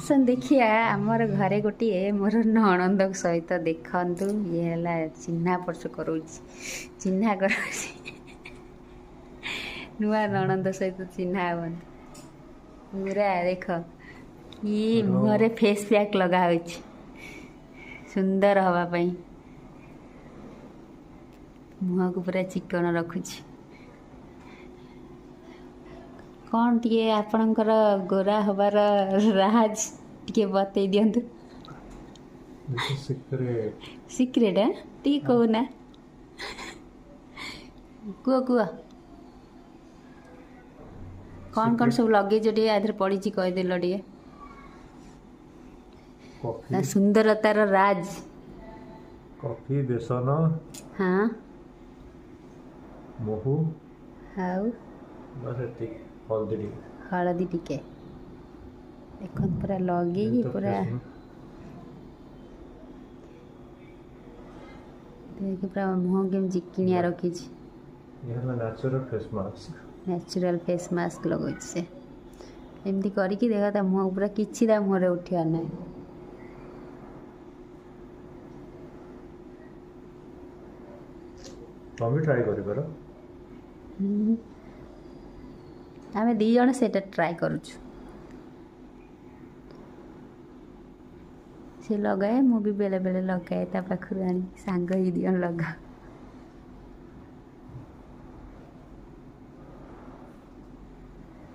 आसन देखिए आमर घरे गोटे मोर नणंद सहित देखु ये है चिन्हा परिचय कर चिन्हा कर नुआ नणंद सहित चिन्हा हम पूरा देख कि मुहरे फेस पैक लगा सुंदर हवापाई मुह को पूरा चिकन रखुची कौन टे आपणकर गोरा हबार राज टे बतई दिंतु सिक्रेट टी कहना कुह कुह कौन कौन सब लगे टे आधे पड़ी कहीदेल टे ना सुंदरतार राज कॉफी बेसन हाँ महू हाउ बस हलदी टिके देख पूरा लगे पूरा देख पूरा मुँह के चिकिणिया रखी नेचुरल फेस मास्क लगे से एमती करके देखा ता मुँह पूरा किसी ता मुहर उठा ना ट्राई कर आम दी जन से ट्राए करुचु से लगाए मु भी बेले बेले लगाए ता पाखु आनी सांग ही दी जन लगा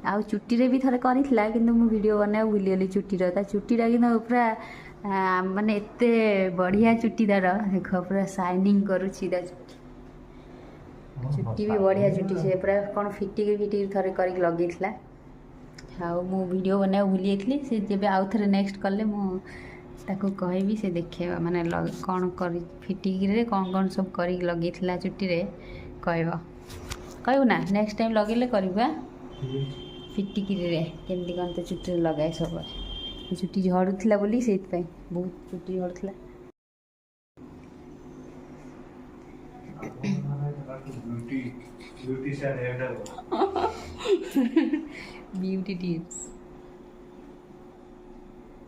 आ चुट्टी रे भी थरे करिथला किंतु मु वीडियो बना भूलीगली चुट्टीर ता चुट्टीटा कि पूरा माने एते बढ़िया चुट्टीदार देख पूरा शाइनिंग करुची ता चुट्टी भी बढ़िया चुट्टी से पूरा कौन फिटिकी थरे कर लगे हाँ मु वीडियो बना भूली जाती से जब आउ थे नेक्स्ट कले मुझे कहबी से देखे माने कौन कर फिटिकी कौन कौन सब कर लगे चुट्टी कहू ना नेक्स्ट टाइम लगे करवा फिटिकी केमती कौन तो चुट्टी लगाए सब चुट्टी झड़ूला बोली से बहुत चुट्टी झड़ूला ब्यूटी ब्यूटी टिप्स